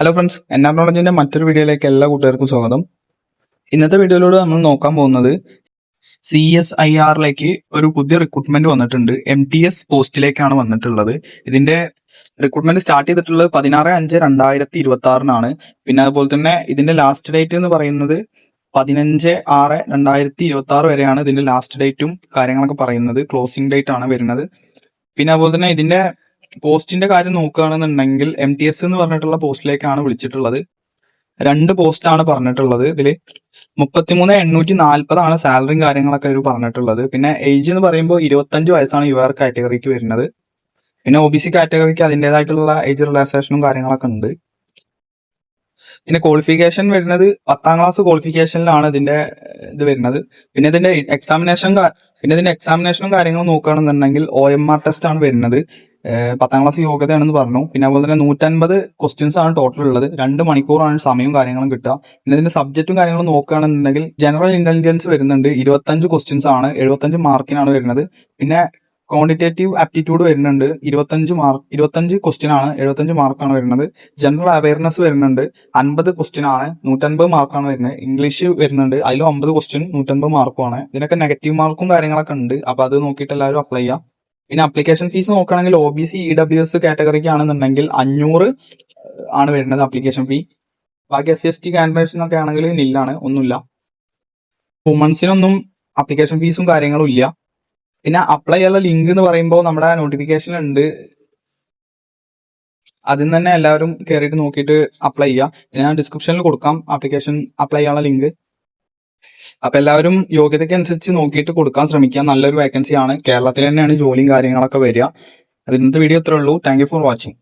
Hello friends, NR നോളജിന്റെ മറ്റൊരു വീഡിയോയിലേക്ക് എല്ലാ കൂട്ടുകാർക്കും സ്വാഗതം. ഇന്നത്തെ വീഡിയോയിലൂടെ നമ്മൾ നോക്കാൻ പോകുന്നത് CSIR-ലേക്ക് ഒരു പുതിയ റിക്രൂട്ട്മെന്റ് വന്നിട്ടുണ്ട്. MTS പോസ്റ്റിലേക്കാണ് വന്നിട്ടുള്ളത്. ഇതിന്റെ റിക്രൂട്ട്മെന്റ് സ്റ്റാർട്ട് ചെയ്തിട്ടുള്ളത് 16/5/2026 പിന്നെ അതുപോലെ തന്നെ ഇതിന്റെ ലാസ്റ്റ് ഡേറ്റ് എന്ന് പറയുന്നത് 15/6/2026 വരെയാണ് ഇതിന്റെ ലാസ്റ്റ് ഡേറ്റും കാര്യങ്ങളൊക്കെ പറയുന്നത്. ക്ലോസിംഗ് ഡേറ്റ് ആണ് വരുന്നത്. പിന്നെ അതുപോലെ തന്നെ ഇതിന്റെ പോസ്റ്റിന്റെ കാര്യം നോക്കുകയാണെന്നുണ്ടെങ്കിൽ MTS എന്ന് പറഞ്ഞിട്ടുള്ള പോസ്റ്റിലേക്കാണ് വിളിച്ചിട്ടുള്ളത്. 2 പോസ്റ്റാണ് പറഞ്ഞിട്ടുള്ളത്. ഇതില് 33,840 സാലറിയും കാര്യങ്ങളൊക്കെ അവർ പറഞ്ഞിട്ടുള്ളത്. പിന്നെ ഏജ് എന്ന് പറയുമ്പോൾ 25 വയസ്സാണ് UR കാറ്റഗറിക്ക് വരുന്നത്. പിന്നെ OBC കാറ്റഗറിക്ക് അതിൻ്റെതായിട്ടുള്ള ഏജ് റിലാക്സേഷനും കാര്യങ്ങളൊക്കെ ഉണ്ട്. പിന്നെ ക്വാളിഫിക്കേഷൻ വരുന്നത് 10ാം ക്ലാസ് ക്വാളിഫിക്കേഷനിലാണ് ഇതിന്റെ ഇത് വരുന്നത്. പിന്നെ ഇതിന്റെ എക്സാമിനേഷനും കാര്യങ്ങളും നോക്കുകയാണെന്നുണ്ടെങ്കിൽ OMR ടെസ്റ്റ് ആണ് വരുന്നത്. 10ാം ക്ലാസ് യോഗ്യതയാണെന്ന് പറഞ്ഞു. പിന്നെ അതുപോലെ തന്നെ 150 ക്വസ്റ്റ്യൻസ് ആണ് ടോട്ടൽ ഉള്ളത്. 2 മണിക്കൂറാണ് സമയവും കാര്യങ്ങളും കിട്ടുക. പിന്നെ ഇതിന്റെ സബ്ജക്റ്റും കാര്യങ്ങളും നോക്കുകയാണെന്നുണ്ടെങ്കിൽ ജനറൽ ഇന്റലിജൻസ് വരുന്നുണ്ട്. 25 ക്വസ്റ്റ്യൻസ് ആണ്, 75 മാർക്കിനാണ് വരുന്നത്. പിന്നെ ക്വാണ്ടിറ്റേറ്റീവ് ആപ്റ്റിറ്റ്യൂഡ് വരുന്നുണ്ട്. 25 ക്വസ്റ്റ്യൻ ആണ്, 75 മാർക്കാണ് വരുന്നത്. ജനറൽ അവയർനെസ് വരുന്നുണ്ട്. 50 ക്വസ്റ്റ്യൻ ആണ്, 150 മാർക്കാണ് വരുന്നത്. ഇംഗ്ലീഷ് വരുന്നുണ്ട്, അതിലും 50 ക്വസ്റ്റ്യൻ, 150 മാർക്കുമാണ്. ഇതിനൊക്കെ നെഗറ്റീവ് മാർക്കും കാര്യങ്ങളൊക്കെ ഉണ്ട്. അപ്പൊ അത് നോക്കിയിട്ട് എല്ലാവരും അപ്ലൈ ചെയ്യാം. പിന്നെ അപ്ലിക്കേഷൻ ഫീസ് നോക്കുകയാണെങ്കിൽ OBC EWS കാറ്റഗറിക്ക് ആണെന്നുണ്ടെങ്കിൽ 500 ആണ് വരുന്നത് അപ്ലിക്കേഷൻ ഫീ. ബാക്കി SC/ST കാൻഡിഡേറ്റ്സിനൊക്കെ ആണെങ്കിൽ നില്ലാണ്, ഒന്നുമില്ല. വുമൺസിനൊന്നും അപ്ലിക്കേഷൻ ഫീസും കാര്യങ്ങളും ഇല്ല. പിന്നെ അപ്ലൈ ചെയ്യാനുള്ള ലിങ്ക് എന്ന് പറയുമ്പോൾ നമ്മുടെ നോട്ടിഫിക്കേഷൻ ഉണ്ട്, അതിൽ തന്നെ എല്ലാവരും കയറിയിട്ട് നോക്കിയിട്ട് അപ്ലൈ ചെയ്യുക. ഞാൻ ഡിസ്ക്രിപ്ഷനിൽ കൊടുക്കാം അപ്ലിക്കേഷൻ അപ്ലൈ ചെയ്യാനുള്ള ലിങ്ക്. അപ്പൊ എല്ലാവരും യോഗ്യതയ്ക്ക് അനുസരിച്ച് നോക്കിയിട്ട് കൊടുക്കാൻ ശ്രമിക്കുക. നല്ലൊരു വേക്കൻസി ആണ്. കേരളത്തിൽ തന്നെയാണ് ജോലിയും കാര്യങ്ങളൊക്കെ വരിക. ഇന്നത്തെ വീഡിയോ ഇത്രേ ഉള്ളൂ. Thank you for watching.